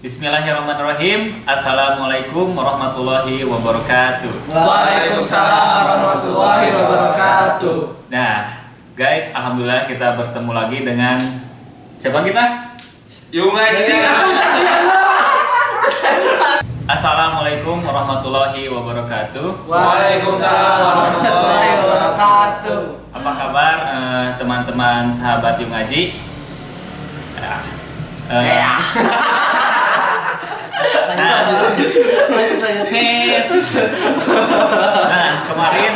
Bismillahirrahmanirrahim. Assalamualaikum warahmatullahi wabarakatuh. Waalaikumsalam warahmatullahi wabarakatuh. Nah, guys, alhamdulillah kita bertemu lagi dengan siapa kita? Yung anjing. Assalamualaikum warahmatullahi wabarakatuh. Waalaikumsalam warahmatullahi wabarakatuh. Apa kabar teman-teman sahabat Yung Aji? Nah, kemarin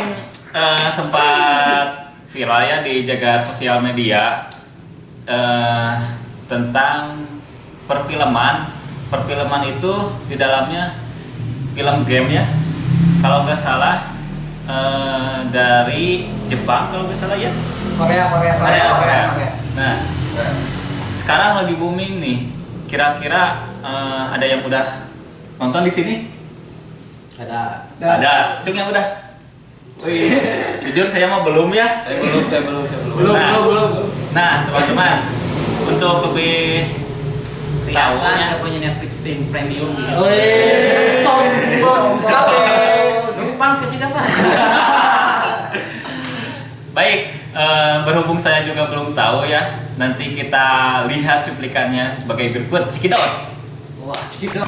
sempat viral ya di jagat sosial media tentang perfilman. Perfilman itu di dalamnya film game ya, kalau nggak salah dari Jepang kalau nggak salah ya. Korea. Nah, sekarang lagi booming nih. Kira-kira ada yang udah nonton di sini? Ada. Cung yang udah? Jujur saya mah belum ya. Saya belum. Belum. Nah, teman-teman, untuk lebih tahunya punya Netflix Premium. Sombong sekali. Numpang sejuta Pak. baik, berhubung saya juga belum tahu ya, nanti kita lihat cuplikannya sebagai berikut. Cikidot. Wah, cikidot.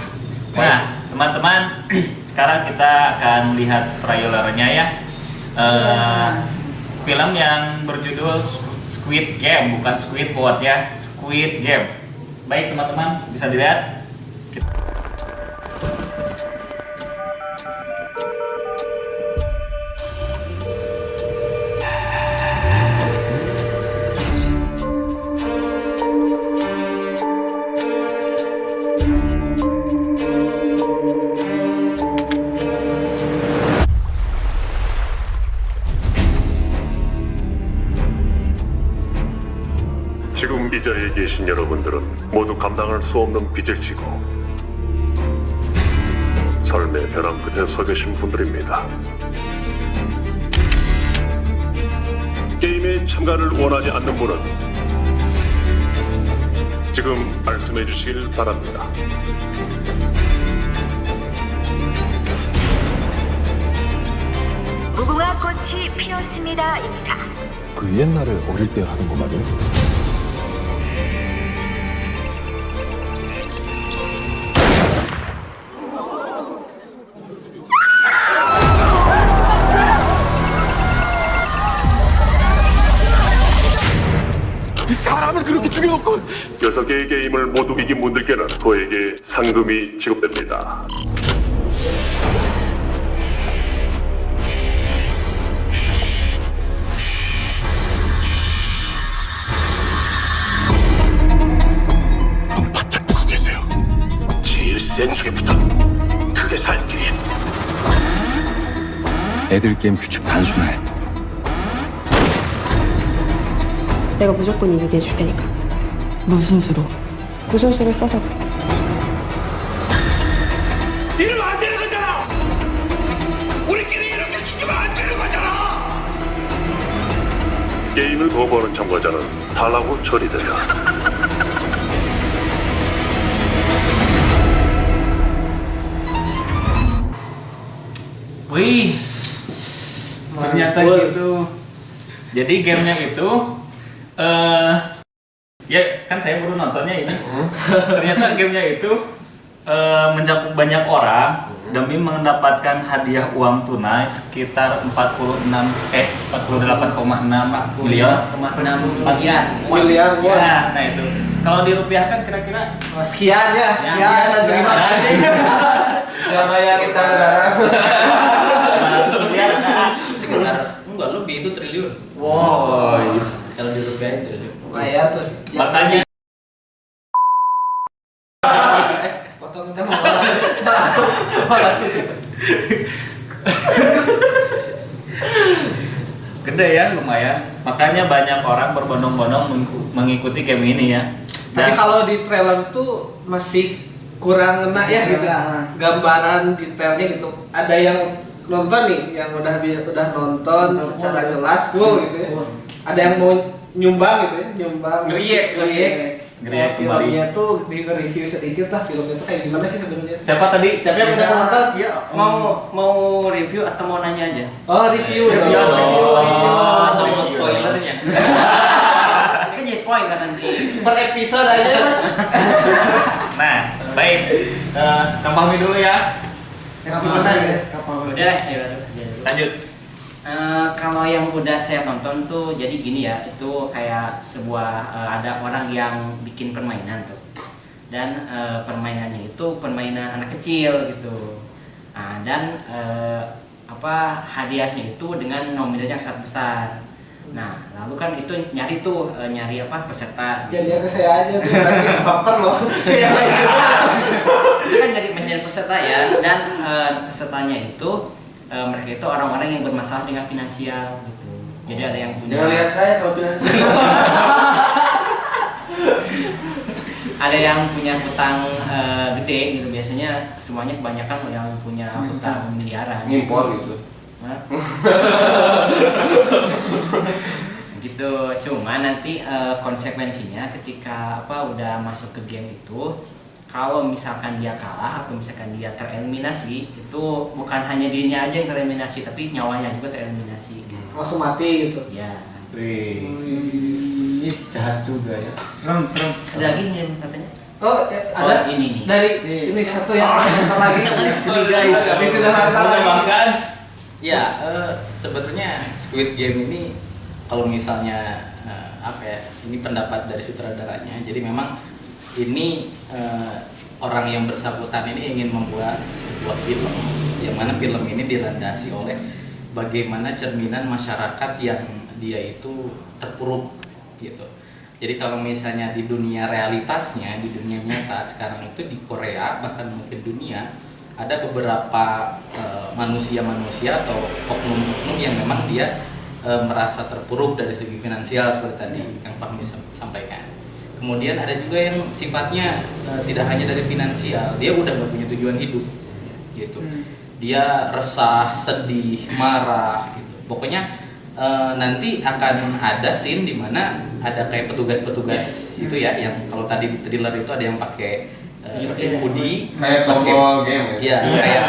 Nah, teman-teman, sekarang kita akan lihat trailernya ya. Film yang berjudul Squid Game, bukan Squidward ya, Squid Game. Baik teman-teman, bisa dilihat. 지금 이 자리에 계신 여러분들은 모두 감당할 수 없는 빚을 지고 삶의 벼랑 끝에 서 계신 분들입니다. 게임에 참가를 원하지 않는 분은 지금 말씀해 주시길 바랍니다. 무궁화 꽃이 피었습니다입니다. 그 옛날에 어릴 때 하던 거 말이야? 사람을 그렇게 죽여놓고 6개의 게임을 모두 이긴 분들께는 저에게 상금이 지급됩니다. 눈 바짝 뜨고 계세요. 제일 센 중에부터 크게 살 길이 애들 게임 규칙 단순해. 내가 무조건 이기게 해줄 테니까. 무슨 수로? 무슨 수를 써서든. 이러면 안 되는 거잖아! 우리끼리 이렇게 죽이면 안 되는 거잖아! 게임을 거부하는 참가자는 탈락으로 처리된다. Wih, ternyata gitu. Jadi gamenya itu, ya kan saya baru nontonnya ini. Ternyata gamenya itu mencakup banyak orang demi mendapatkan hadiah uang tunai sekitar 48,6 miliar. Miliar won. Nah itu. Kalau dirupiahkan kira-kira Sekian ya. Sekian dan terima kasih. Siapa yang kita negara? 500 miliar. Sekitar enggak lebih, itu triliun. Wow. Kalau dirupiahin triliun. Lumayan tuh. Makanya Potong kita mau balas itu. gede ya, lumayan. Makanya banyak orang berbondong-bondong mengikuti game ini ya. Tapi kalau di trailer tuh masih kurang ngena ya gitu. Gambaran detailnya gitu. Ada yang nonton nih, yang udah nonton secara jelas full gitu ya. Ada yang mau nyumbang gitu ya, nyumbang. Ngeriek. Gria kembali. Filmnya tuh di review sedikit lah, filmnya tuh kayak gimana sih sebenarnya? Siapa tadi? Siapa yang udah nonton? Iya. Mau review atau mau nanya aja? Oh, review. Atau mau spoilernya? Ini kan jadi spoil kan nanti. Per episode aja mas. Nah, baik. Kang Fahmi dulu ya. Gimana ya? Udah, ya udah. Lanjut. Kalau yang udah saya tonton tuh jadi gini ya, itu kayak sebuah ada orang yang bikin permainan tuh, dan permainannya itu permainan anak kecil gitu. Nah, dan hadiahnya itu dengan nominal yang sangat besar. Nah, lalu kan itu nyari peserta. Jadi ke saya aja tuh, nanti baper loh. Itu kan jadi menjadi peserta ya, dan pesertanya itu mereka itu orang-orang yang bermasalah dengan finansial gitu. Jadi ada yang punya. Jangan lihat saya kalau finansial. Ada yang punya hutang gede gitu, biasanya semuanya kebanyakan yang punya hutang miliaran. Ngimpor gitu. Hah? Gitu. Cuma nanti konsekuensinya ketika udah masuk ke game itu, kalau misalkan dia kalah atau misalkan dia tereliminasi, itu bukan hanya dirinya aja yang tereliminasi, tapi nyawanya juga tereliminasi gitu. Langsung mati gitu. Ya. Wih, jahat juga ya. Serem. Ada lagi nih katanya? Oh, ada ini nih. dari ini satu yang nonton lagi. Ini guys. Tapi sudah nonton lagi. Bahkan Ya, sebetulnya Squid Game ini kalau misalnya ini pendapat dari sutradaranya. Jadi memang ini orang yang bersangkutan ini ingin membuat sebuah film, yang mana film ini dilandasi oleh bagaimana cerminan masyarakat yang dia itu terpuruk gitu. Jadi kalau misalnya di dunia realitasnya, di dunia nyata sekarang itu di Korea bahkan mungkin dunia, ada beberapa manusia-manusia atau oknum-oknum yang memang dia merasa terpuruk dari segi finansial seperti tadi yang Fahmi sampaikan. Kemudian ada juga yang sifatnya tidak hanya dari finansial, dia udah gak punya tujuan hidup gitu. Dia resah, sedih, marah gitu. Pokoknya nanti akan ada scene di mana ada kayak petugas-petugas itu ya, yang kalau tadi di thriller itu ada yang pakai hoodie, Kayak tombol game ya, Iya. kayak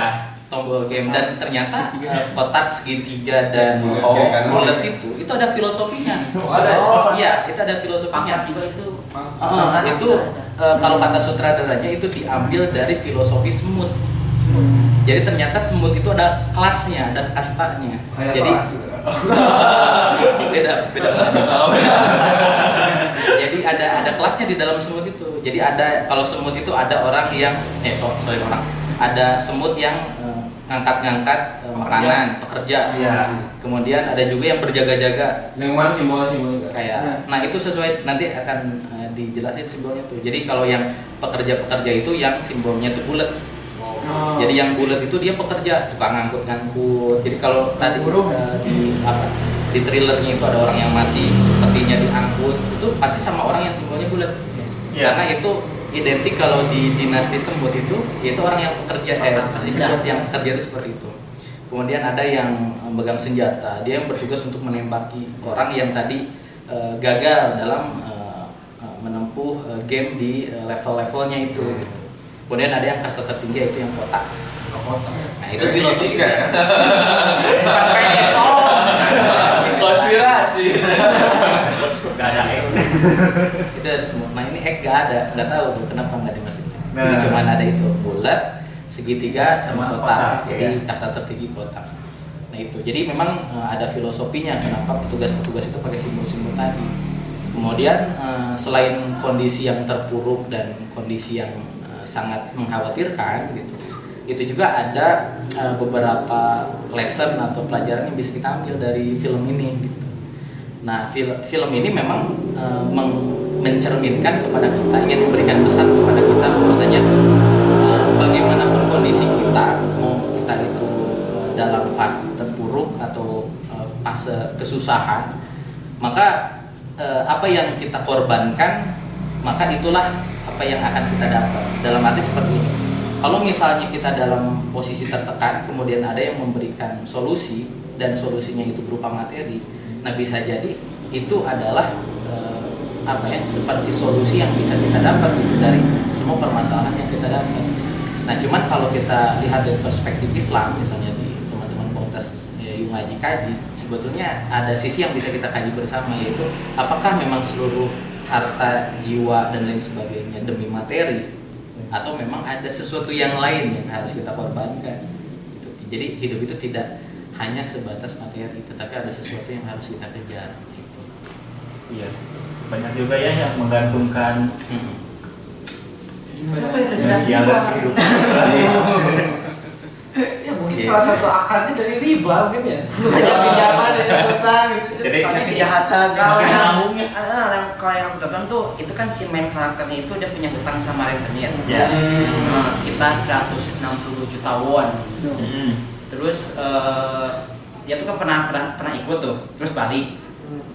tombol game, dan ternyata kotak segitiga dan bulat itu ada filosofinya. Iya, itu ada filosofinya. Itu kalau kata sutradaranya itu diambil dari filosofi semut. Jadi ternyata semut itu ada kelasnya, ada kastanya. Jadi beda. Jadi ada kelasnya di dalam semut itu. Jadi ada, kalau semut itu ada orang yang ada semut yang ngangkat-ngangkat makanan, pekerja. Iya. Kemudian ada juga yang berjaga-jaga. Yang mana simbol-simbolnya? Kayak, nah itu sesuai, nanti akan dijelasin simbolnya tuh. Jadi kalau yang pekerja-pekerja itu yang simbolnya tuh bulat. Jadi yang bulat itu dia pekerja, tukang ngangkut-ngangkut. Jadi kalau tadi di thrillernya itu ada orang yang mati, petinya diangkut, itu pasti sama orang yang simbolnya bulat. Karena itu identik kalau di dinasti semut itu, yaitu orang yang pekerja, semut yang pekerja itu seperti itu. Kemudian ada yang memegang senjata, dia yang bertugas untuk menembaki orang yang tadi gagal dalam menempuh game di level-levelnya itu. Kemudian ada yang kasta tertinggi, yaitu yang kotak. Nah itu filosofi kan? konspirasi. Gak ada egg. Itu ada semua. Nah ini egg gak ada, nggak tahu tuh kenapa nggak dimasukin. Jadi Nah. cuma ada itu bulat, segitiga sama kotak. kotak, Jadi ya. kasta tertinggi kotak. Nah itu. Jadi memang ada filosofinya kenapa petugas-petugas itu pakai simbol-simbol tadi. Kemudian selain kondisi yang terpuruk dan kondisi yang sangat mengkhawatirkan gitu, itu juga ada beberapa lesson atau pelajaran yang bisa kita ambil dari film ini gitu. Nah film ini memang mencerminkan kepada kita, ingin memberikan pesan kepada kita bahwasanya bagaimanapun kondisi kita, mau kita itu dalam fase terpuruk atau fase kesusahan, maka apa yang kita korbankan, maka itulah apa yang akan kita dapat. Dalam arti seperti ini, kalau misalnya kita dalam posisi tertekan, kemudian ada yang memberikan solusi dan solusinya itu berupa materi, nah bisa jadi itu adalah apa ya, seperti solusi yang bisa kita dapat gitu, dari semua permasalahan yang kita dapat. Nah cuman kalau kita lihat dari perspektif Islam misalnya di teman-teman komunitas Yung Ngaji Kaji, sebetulnya ada sisi yang bisa kita kaji bersama, yaitu apakah memang seluruh harta, jiwa dan lain sebagainya demi materi, atau memang ada sesuatu yang lain yang harus kita korbankan gitu. Jadi hidup itu tidak hanya sebatas materi, tetapi ada sesuatu yang harus kita kejar gitu. Iya, banyak juga ya yang menggantungkan Siapa yang terjerat jalan riba? kehidupan. Ya mungkin salah satu akarnya dari riba mungkin ya. Banyak pinjaman, banyak utang gitu. Jadi Soalnya kejahatan. kalau yang nyambungnya. kalau yang aku tonton tuh itu kan si main karakternya itu dia punya hutang sama rentenir Ya. sekitar 160 juta won. Terus dia tuh kan pernah ikut tuh, terus balik.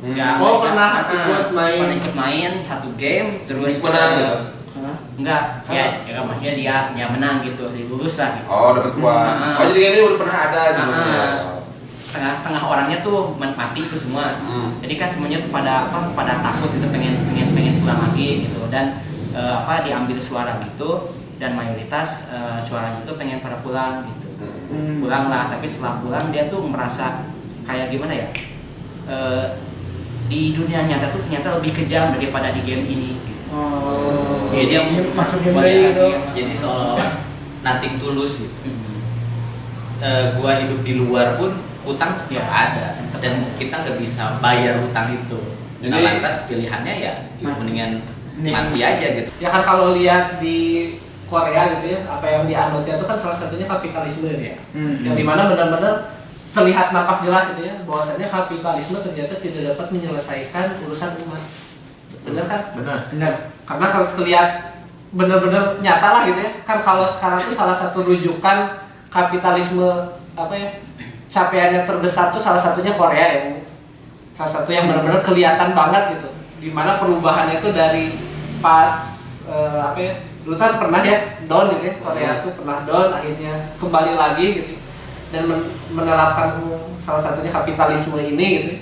Nggak, Oh, mereka- pernah ikut main. pernah ikut main satu game, terus Menang gitu? enggak, ya maksudnya dia menang gitu, lulus lah gitu. Oh, dapat uang. Oh, jadi ini udah pernah ada sebelumnya. Setengah orang-orangnya tuh mati tuh semua. Jadi kan semuanya tuh pada takut gitu, pengen pulang lagi gitu, dan diambil suara gitu, dan mayoritas suaranya itu pengen pada pulang gitu. Pulang lah, tapi setelah pulang dia tuh merasa kayak gimana ya, di dunia nyata tuh ternyata lebih kejam daripada di game ini gitu. Jadi yang masuk gameplay gitu. jadi seolah-olah nothing tulus gitu. Gua hidup di luar pun hutang tetap ada, dan kita nggak bisa bayar hutang itu. Nah, Jadi- lantas pilihannya ya mendingan mati aja gitu. Ya kan kalau lihat di Korea gitu ya, apa yang dianutnya itu kan salah satunya kapitalisme ya. Yang dimana benar-benar terlihat nampak jelas gitu ya, bahwasanya kapitalisme ternyata tidak dapat menyelesaikan urusan umat. Benar kan? Benar. Karena kalau terlihat benar-benar nyata lah gitu ya. Kan kalau sekarang itu salah satu rujukan kapitalisme capaiannya terbesar tuh salah satunya Korea ya. Salah satu yang benar-benar kelihatan banget gitu. Dimana perubahannya itu dari pas dulu kan pernah ya down gitu ya, Korea tuh pernah down, akhirnya kembali lagi gitu, dan menerapkan salah satunya kapitalisme ini gitu,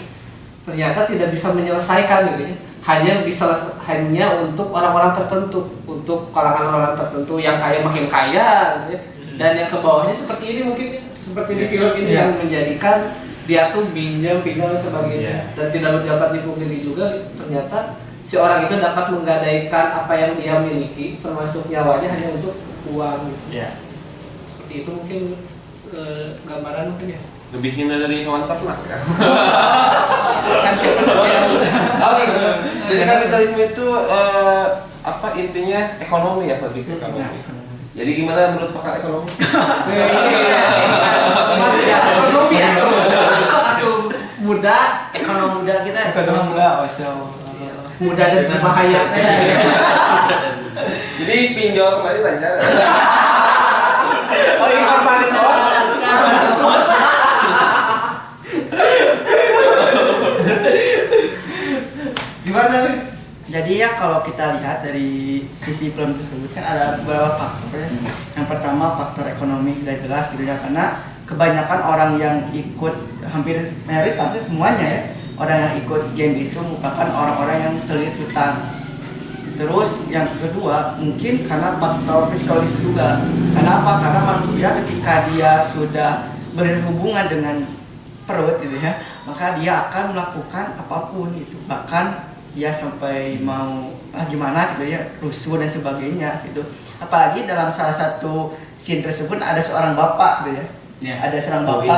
ternyata tidak bisa menyelesaikan gitu ya, hanya untuk orang-orang tertentu, untuk kalangan orang tertentu yang kaya makin kaya gitu ya, dan yang ke bawahnya seperti ini mungkin ya, seperti di film ini yang menjadikan dia tuh pinjam dan sebagainya, dan tidak dapat dipungkiri juga ternyata si orang itu dapat menggadaikan apa yang dia miliki, termasuk nyawanya hanya untuk uang gitu. Ya. Seperti itu mungkin gambaran mungkin ya. Lebih hina dari hewan ternak ya. Kan siapa yang Oh gitu. Jadi kapitalisme itu intinya ekonomi ya, lebih ke ekonomi. Jadi gimana menurut pakar ekonomi? Masih ekonomi ya. Aduh, muda, ekonomi muda kita? muda dan berbahaya. Jadi pinjol kemarin lancar. Oh ini apa nih? Gimana nih? Jadi ya kalau kita lihat dari sisi film tersebut kan ada beberapa faktor ya. Yang pertama faktor ekonomi sudah jelas gitu ya, karena kebanyakan orang yang ikut, hampir mayoritasnya semuanya ya, orang yang ikut game itu merupakan orang-orang yang terlilit hutang. Terus yang kedua mungkin karena faktor psikologis juga. Kenapa? Karena manusia ketika dia sudah berhubungan dengan perut gitu ya, maka dia akan melakukan apapun itu, bahkan dia sampai mau gimana gitu ya, rusuh dan sebagainya gitu. Apalagi dalam salah satu scene tersebut ada seorang bapak gitu ya. Ada seorang bapak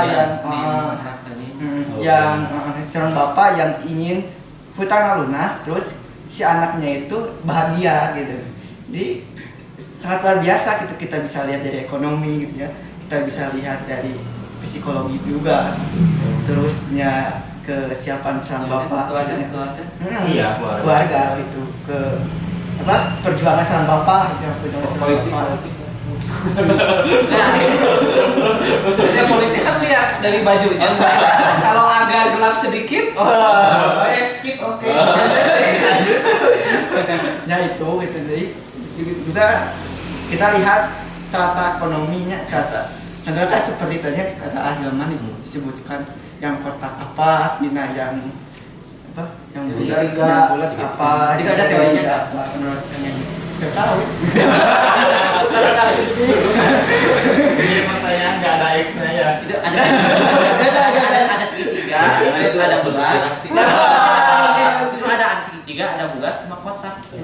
seorang bapak yang ingin hutang lunas, terus si anaknya itu bahagia gitu. Jadi sangat luar biasa gitu, kita bisa lihat dari ekonomi gitu ya. Kita bisa lihat dari psikologi juga gitu. Terusnya kesiapan sang bapak, Iya, keluarga gitu, ke perjuangan sang bapak gitu, perjuangan sang bapak. Politik kan lihat dari bajunya. Kalau agak gelap sedikit, skip, oke. Ya itu gitu, jadi juga kita lihat strata ekonominya, contohnya kan seperti tadi kata Ahilman disebutkan yang kotak apa, yang apa yang Segitiga. bulat apa Itu ada teorinya nggak apa menurut kalian? nggak tahu. Ini pertanyaan nggak ada X-nya ya. Itu ada segitiga, terus ada bulat. Konspirasi. Itu ada segitiga, ada bulat sama kotak. Ya,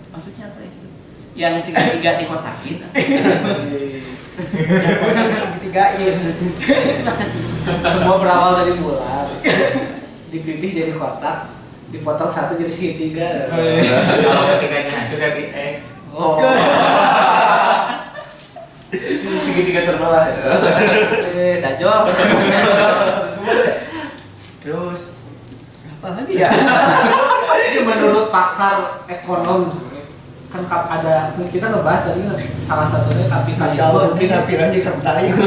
maksudnya apa itu? Yang segitiga dikotakin. Yang kotak segitigain. Semua berawal dari bulan. Dipipih jadi kotak, dipotong satu jadi segitiga. Kalau ketiganya hancur jadi X. Oh. Itu segitiga terbelah ya. Dajok. Terus apa lagi ya? Menurut pakar ekonom kan ada kita ngebahas tadi salah satunya kapitalisme. Mungkin bilang di kapitalisme.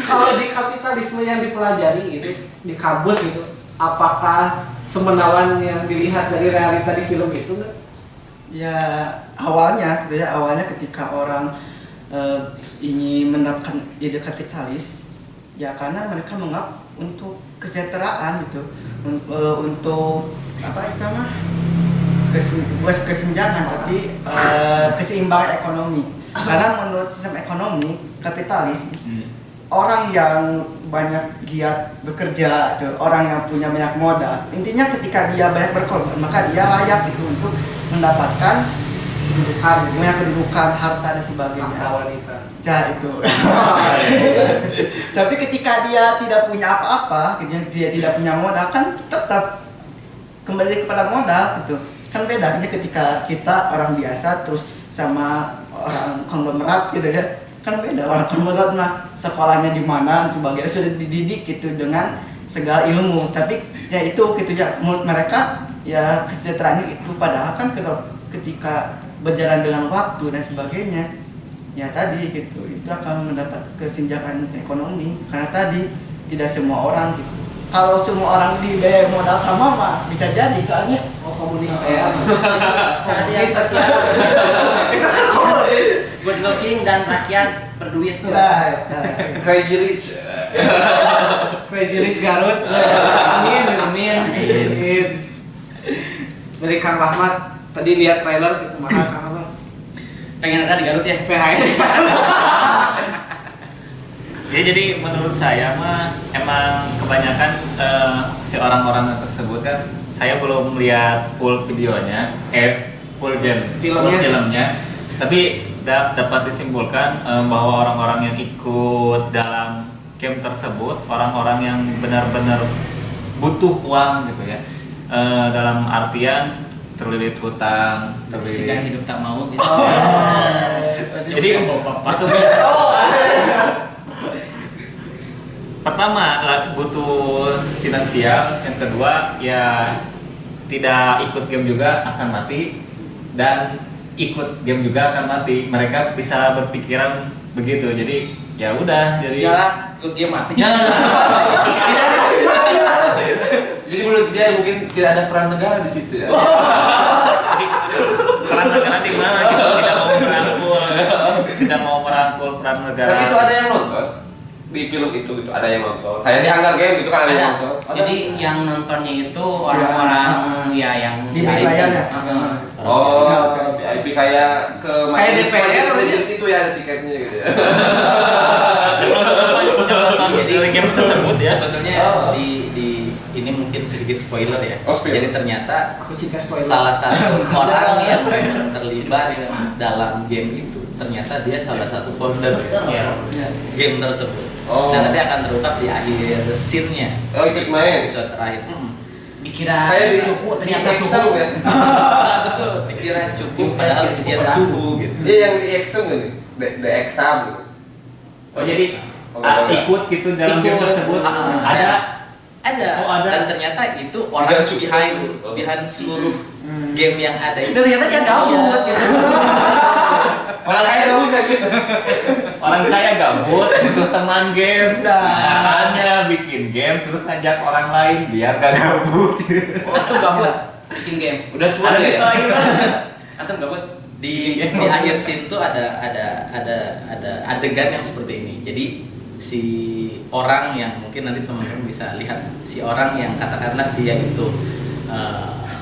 Kalau di kapitalisme yang dipelajari itu di kampus gitu, apakah semenawan yang dilihat dari realita di film itu nggak? Ya awalnya ketika orang ingin menerapkan ide kapitalis, ya karena mereka menganggap untuk kesejahteraan gitu, untuk apa istilahnya bukan kesenjangan tapi keseimbangan ekonomi. Karena menurut sistem ekonomi kapitalis, orang yang banyak giat bekerja, itu orang yang punya banyak modal, intinya ketika dia banyak berkorban maka dia layak itu untuk mendapatkan kedudukan, harta dan sebagainya. Wanita. Ya itu. Tapi ketika dia tidak punya apa-apa, dia tidak punya modal, kan tetap kembali kepada modal gitu. Kan bedanya ketika kita orang biasa terus sama orang konglomerat gitu ya. Kan beda, orang konglomerat mah sekolahnya di mana dan sebagainya sudah dididik gitu dengan segala ilmu. Tapi ya itu gitu ya, menurut mereka ya kesejahteraan itu padahal kan ketika berjalan dengan waktu dan sebagainya ya tadi gitu itu akan mendapat kesenjangan ekonomi karena tadi tidak semua orang gitu. Kalau semua orang dibayar modal sama mah bisa jadi soalnya komunis Karena dia sosial. Good looking dan rakyat berduit. Crazy Rich. Crazy Rich Garut. Amin. Dari Kang Rahmat tadi lihat trailer mahal Kang Rahmat. Pengen ada di Garut ya? Ya jadi menurut saya mah emang kebanyakan si orang-orang tersebut kan saya belum melihat full videonya, full filmnya. Tapi dapat disimpulkan bahwa orang-orang yang ikut dalam game tersebut orang-orang yang benar-benar butuh uang gitu ya. Dalam artian terlilit hutang, Tersikan hidup tak mau gitu. Jadi pertama butuh finansial, yang kedua ya tidak ikut game juga akan mati dan ikut game juga akan mati. Mereka bisa berpikiran begitu. Jadi ya udah jadi Ya, ikut game mati. Jadi menurut dia mungkin tidak ada peran negara di situ ya. peran negara di mana gitu, tidak mau merangkul peran negara. Tapi itu ada yang nonton di film itu gitu, ada yang nonton. Kayak di Hunger Games gitu kan ada yang nonton. Jadi yang nontonnya itu orang-orang ya yang di wilayahnya. Oh, VIP kayak ke Kayak DPR itu ya ada tiketnya gitu ya. Jadi game tersebut ya. Sebetulnya di ini mungkin sedikit spoiler ya. Oh, spoiler. Jadi ternyata Aku cinta spoiler. salah satu orang yang memang terlibat dalam game itu ternyata dia salah satu founder game tersebut. Oh. Dan nanti akan terungkap di akhir scene-nya. Oh, ikut main. Episode terakhir. dikira Kayak di suhu ternyata di suhu. exam ya. Betul. Dikira cukup padahal dia suhu gitu. Iya yang di exam ini, the exam gitu. Oh jadi ikut gitu dalam game tersebut Ada. Oh, ada. Dan ternyata itu orang behind seluruh game yang ada itu. Ternyata dia gabut. Orang kaya gabut kan gitu. Orang kaya gabut butuh teman game, hanya bikin game terus ngajak orang lain biar gak gabut. Oh, itu gabut bikin game. Udah tua Ada di ya. Thailand. Antum gabut di akhir scene tuh ada adegan yang seperti ini. Jadi si orang yang mungkin nanti teman-teman bisa lihat, si orang yang katakanlah dia itu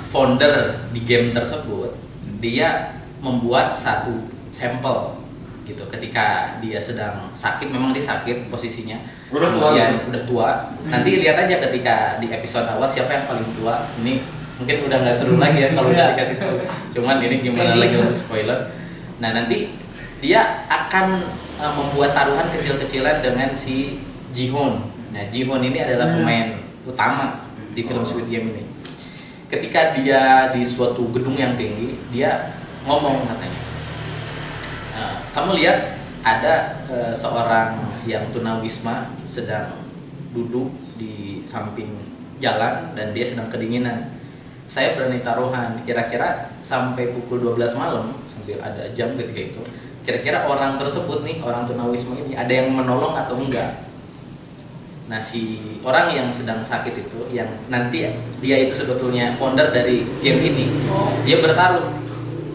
founder di game tersebut, dia membuat satu sampel gitu ketika dia sedang sakit, memang dia sakit posisinya, kemudian udah tua. Nanti lihat aja ketika di episode awal siapa yang paling tua. Ini mungkin udah nggak seru lagi ya kalau udah dikasih tahu. Cuman ini gimana lagi untuk spoiler. Nah nanti dia akan membuat taruhan kecil-kecilan dengan si Ji-hoon. Nah Ji-hoon ini adalah pemain utama di film Squid Game ini. Ketika dia di suatu gedung yang tinggi, dia ngomong katanya, kamu lihat ada seorang yang tunawisma sedang duduk di samping jalan dan dia sedang kedinginan. Saya berani taruhan kira-kira sampai pukul 12 malam, sambil ada jam ketika itu, kira-kira orang tersebut nih, orang tunawisma ini ada yang menolong atau enggak. Nah si orang yang sedang sakit itu, yang nanti dia itu sebetulnya founder dari game ini, dia bertaruh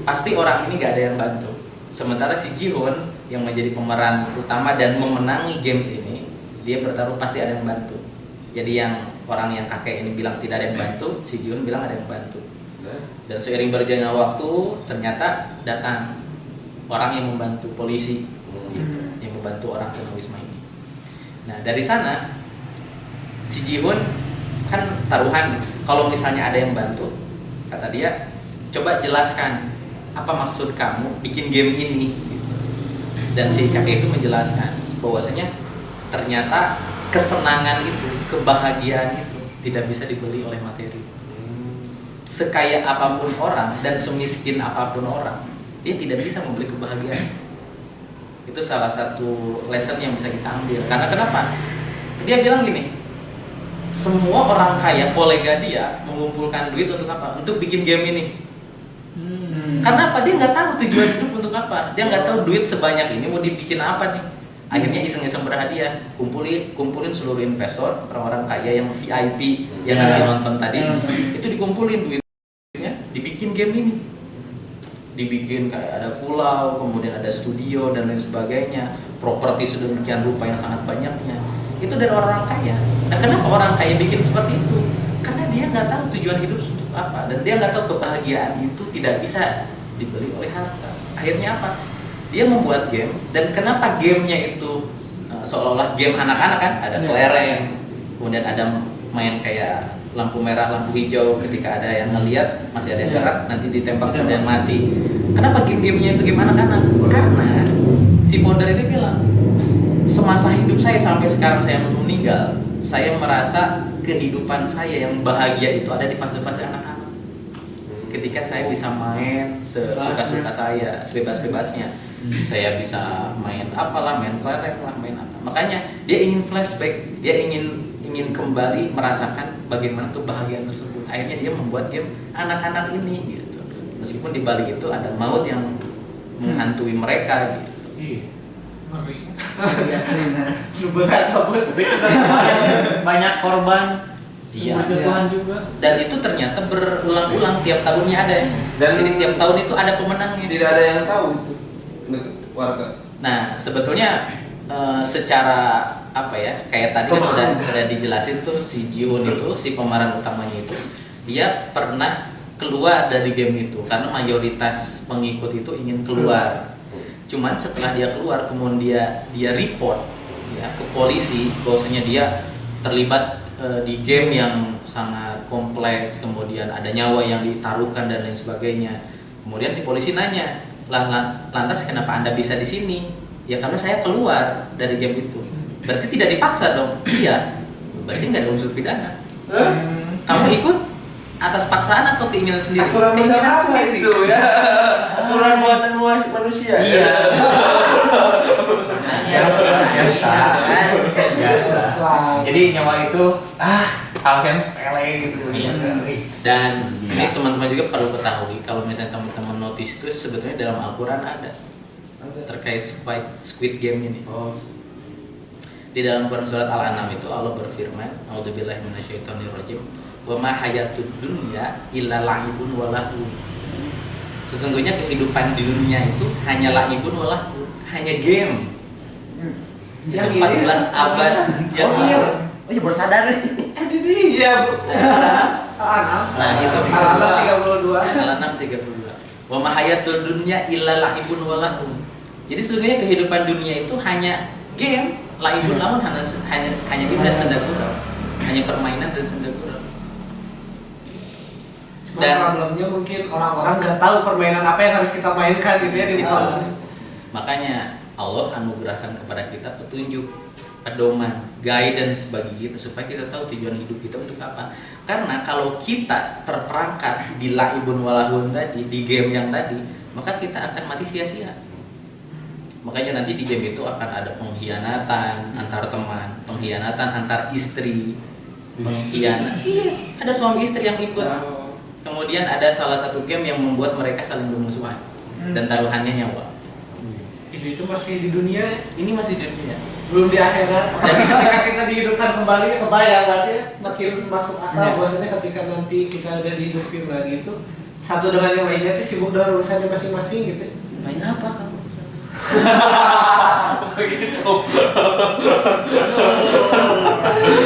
pasti orang ini gak ada yang bantu. Sementara si Ji-hoon yang menjadi pemeran utama dan memenangi games ini, dia bertaruh pasti ada yang bantu. Jadi yang orang yang kakek ini bilang tidak ada yang bantu, si Ji-hoon bilang ada yang bantu. Dan seiring berjalannya waktu, ternyata datang orang yang membantu, polisi gitu, yang membantu orang tunawisma ini. Nah dari sana si Ji-hoon kan taruhan, kalau misalnya ada yang bantu, kata dia, coba jelaskan apa maksud kamu bikin game ini gitu. Dan si kakek itu menjelaskan bahwasanya ternyata kesenangan itu, kebahagiaan itu tidak bisa dibeli oleh materi. Sekaya apapun orang dan semiskin apapun orang, dia tidak bisa membeli kebahagiaan. Itu salah satu lesson yang bisa kita ambil. Karena kenapa? Dia bilang gini, semua orang kaya, kolega dia mengumpulkan duit untuk apa? Untuk bikin game ini. Karena apa? Dia nggak tahu tujuan hidup untuk apa. Dia nggak tahu duit sebanyak ini mau dibikin apa nih. Akhirnya iseng-iseng berhadiah, kumpulin seluruh investor, orang-orang kaya yang VIP yang nanti nonton tadi, itu dikumpulin duitnya, dibikin game ini. Dibikin kayak ada pulau, kemudian ada studio dan lain sebagainya, properti sedemikian rupa yang sangat banyaknya. Itu dari orang kaya. Nah kenapa orang kaya bikin seperti itu? Karena dia nggak tahu tujuan hidup untuk apa, dan dia nggak tahu kebahagiaan itu tidak bisa dibeli oleh harta. Akhirnya apa? Dia membuat game, dan kenapa gamenya itu seolah-olah game anak-anak kan? Ada kelereng, kemudian ada main kayak lampu merah, lampu hijau, ketika ada yang ngelihat masih ada yang gerak, nanti ditembak kemudian mati. Kenapa game-gamenya itu game anak-anak? Karena si founder ini bilang, semasa hidup saya sampai sekarang saya meninggal, saya merasa kehidupan saya yang bahagia itu ada di fase-fase anak-anak. Ketika saya bisa main sesuka-suka saya, sebebas-bebasnya, saya bisa main apalah, main kelereng lah, main apa. Makanya dia ingin flashback, dia ingin kembali merasakan bagaimana tuh bahagian tersebut. Akhirnya dia membuat game anak-anak ini gitu. Meskipun di balik itu ada maut yang menghantui mereka gitu. Banyak korban. Iya. Tuhan juga. Dan itu ternyata berulang-ulang, tiap tahunnya ada ya. Dan jadi tiap tahun itu ada pemenangnya. Tidak ada yang tahu itu warga. Nah sebetulnya secara apa ya, kayak tadi kan udah dijelasin tuh, si Ji-hoon itu, si pemeran utamanya itu, dia pernah keluar dari game itu karena mayoritas pengikut itu ingin keluar. Cuman setelah dia keluar, kemudian dia report ya ke polisi bahwasanya dia terlibat di game yang sangat kompleks, kemudian ada nyawa yang ditaruhkan dan lain sebagainya. Kemudian si polisi nanya, lantas kenapa Anda bisa di sini? Ya karena saya keluar dari game itu. Berarti tidak dipaksa dong? Iya. Berarti nggak ada unsur pidana. Kamu ikut atas paksaan atau keinginan sendiri? Aturan keinginan apa sendiri. itu ya? Aturan buatan manusia. Iya. Biasa. Jadi nyawa itu hal yang sepele gitu. Dan ini teman-teman juga perlu ketahui, kalau misalnya teman-teman notice itu sebetulnya dalam Al-Quran ada terkait Squid Game ini. Di dalam Quran surat Al-An'am itu Allah berfirman, A'udzubillahi minasyaitonirrajim, wa ma hayatud dunya illa la'ibun wa lahun. Sesungguhnya kehidupan di dunia itu hanya la'ibun wa lahun, hanya game. Yang itu 14 abad yang iya. Oh iya baru sadar. Indonesia. Al-An'am. Nah, itu Al-An'am 32. Al-An'am 32. Wa ma hayatud dunya illa la'ibun wa lahum. Jadi sesungguhnya kehidupan dunia itu hanya game, la'ibun lahum hanya game dan senda gurau. Hanya permainan dan senda gurau. Dan problemnya mungkin orang-orang nggak tahu permainan apa yang harus kita mainkan gitu ya di Itu. Makanya Allah anugerahkan kepada kita petunjuk, pedoman, guidance bagi kita supaya kita tahu tujuan hidup kita untuk apa. Karena kalau kita terperangkap di la'ibun walahun tadi, di game yang tadi, maka kita akan mati sia-sia. Makanya nanti di game itu akan ada pengkhianatan antar teman, pengkhianatan antar istri, pengkhianat. Iya, ada suami istri yang ikut. Kemudian ada salah satu game yang membuat mereka saling bermusuhan dan taruhannya nyawa. Itu masih di dunia, Ini masih di dunia. belum di akhirat. Tapi ketika kita dihidupkan kembali, kebayang berarti makin masuk akal. Maksudnya ketika nanti kita udah dihidupin lagi itu satu dengan yang lainnya itu sibuk dengan urusannya masing-masing gitu. Main apa kamu?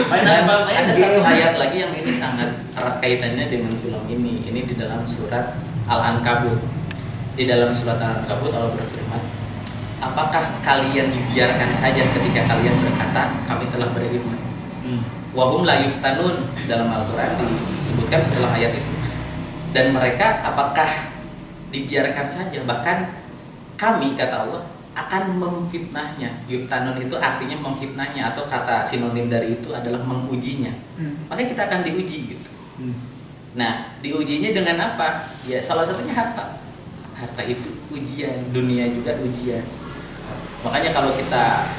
Dan ada satu ayat lagi yang ini sangat erat kaitannya dengan film ini. Ini di dalam surat Al-Ankabut. Di dalam surat Al-Ankabut Allah berfirman, apakah kalian dibiarkan saja ketika kalian berkata kami telah berilmu? Wahum la yuftanun, dalam Al-Quran disebutkan setelah ayat itu. Dan mereka apakah dibiarkan saja, bahkan kami, kata Allah, akan memfitnahnya. Yuftanun itu artinya memfitnahnya, atau kata sinonim dari itu adalah mengujinya. Makanya kita akan diuji gitu. Nah, diujinya dengan apa? Ya salah satunya harta. Harta itu ujian, dunia juga ujian. Makanya kalau kita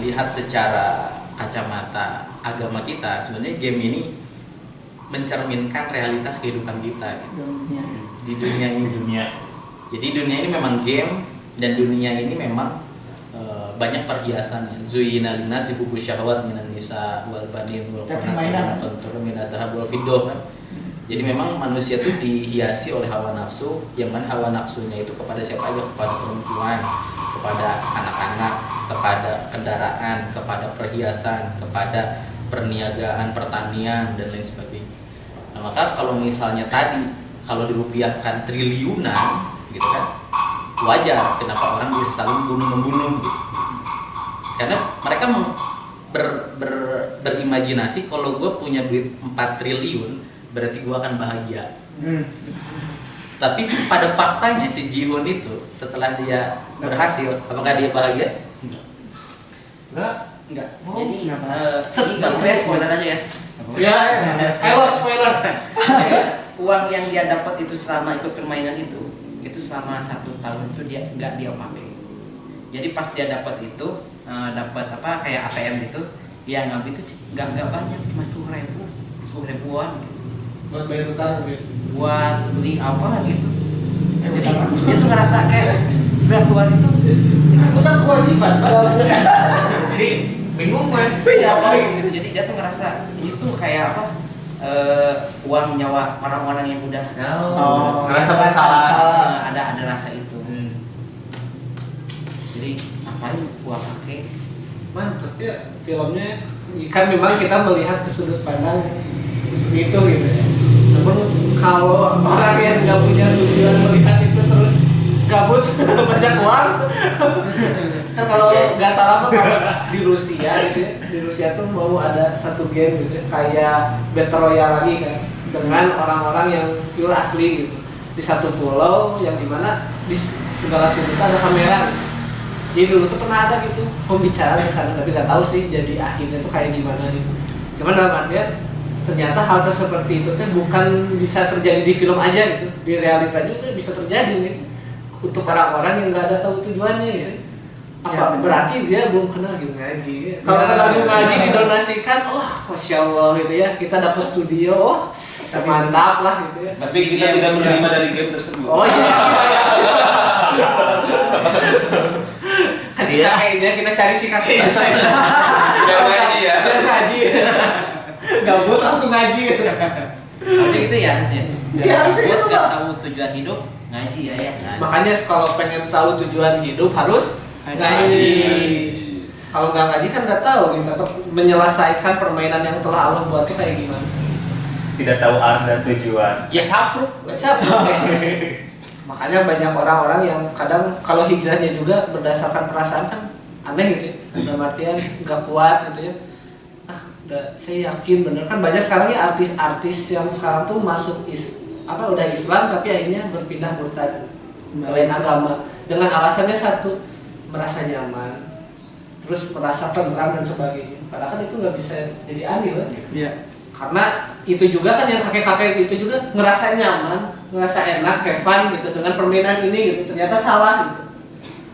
lihat secara kacamata agama kita, sebenarnya game ini mencerminkan realitas kehidupan kita gitu. Di dunia ini. Jadi dunia ini memang game, dan dunia ini memang banyak perhiasannya. Zuyina linnasi hubbu syahwat minan nisa wal banin wal qanatir minad dhahab wal fiddah kan. Jadi memang manusia itu dihiasi oleh hawa nafsu, yang mana hawa nafsunya itu kepada siapa aja? Kepada perempuan, kepada anak-anak, kepada kendaraan, kepada perhiasan, kepada perniagaan, pertanian dan lain sebagainya. Nah, maka kalau misalnya tadi kalau dirupiahkan triliunan gitu kan, wajar kenapa orang bisa saling membunuh gitu. Karena mereka berimajinasi kalau gue punya duit 4 triliun berarti gue akan bahagia. Tapi pada faktanya si Ji-hoon itu setelah dia berhasil, apakah dia bahagia? Enggak. Jadi ini nggak boleh spoiler aja ya. Ya, ayo spoiler. Uang yang dia dapat itu selama ikut permainan itu selama 1 tahun itu dia nggak dia pakai. Jadi pas dia dapat itu dapat apa kayak ATM gitu, dia ngambil itu nggak banyak, cuma 10 ribuan gitu. Buat bayar utang gitu. Buat beli apa gitu. Jadi dia tuh ngerasa kayak udah keluar itu Utang kewajiban. Jadi bingung mas. Iya, gitu. Jadi dia tuh ngerasa ini tuh kayak apa? Uang nyawa orang-orang yang udah Ngerasa bersalah. Ada rasa itu. Jadi ngapain gua pakai? Mantap ya filmnya. Kan memang kita melihat ke sudut pandang itu gitu ya. Namun kalau orang yang nggak punya tujuan melihat itu terus gabut banyak uang. Kan kalau nggak salah kan kalau di Rusia gitu ya, di Rusia tuh mau ada satu game gitu ya, kayak Battle Royale lagi kan, dengan orang-orang yang pure asli gitu di satu pulau yang dimana di segala sudut ada kamera. Jadi dulu tuh pernah ada gitu pembicaraan di sana, tapi nggak tahu sih jadi akhirnya tuh kayak gimana gitu. Cuman dalam artian ternyata hal seperti itu tuh bukan bisa terjadi di film aja gitu, di realitanya itu bisa terjadi nih untuk orang-orang yang nggak ada tahu tujuannya gitu. Apa ya, berarti dia belum kenal game ngaji. Kalau kenal game ngaji didonasikan, masya Allah gitu ya, kita dapat studio, mantap lah gitu ya. Tapi kita tidak menerima dari game tersebut. Oh iya. Kasih kakeknya kita cari si kakek. Biar ngaji ya. Biar ngaji. Gabut langsung ngaji. Harusnya gitu ya harusnya. Ya harusnya gitu. Nggak tahu tujuan hidup ngaji ya. Makanya kalau pengen tahu tujuan hidup harus ngaji. Kalau nggak ngaji kan nggak tahu gitu atau menyelesaikan permainan yang telah Allah buat itu kayak gimana. Tidak tahu arah dan tujuan. Ya sapruk. Makanya banyak orang-orang yang kadang kalau hijrahnya juga berdasarkan perasaan kan aneh gitu ya. Dalam artian nggak kuat gitu ya. Saya yakin bener kan banyak sekarang ya artis-artis yang sekarang tuh masuk udah Islam tapi akhirnya berpindah murtad ke lain agama dengan alasannya satu, merasa nyaman, terus merasa tenang dan sebagainya. Padahal kan itu nggak bisa jadi adil kan? Iya. Karena itu juga kan yang kakek-kakek itu juga ngerasa nyaman, ngerasa enak, have fun gitu dengan permainan ini gitu. Ternyata salah gitu.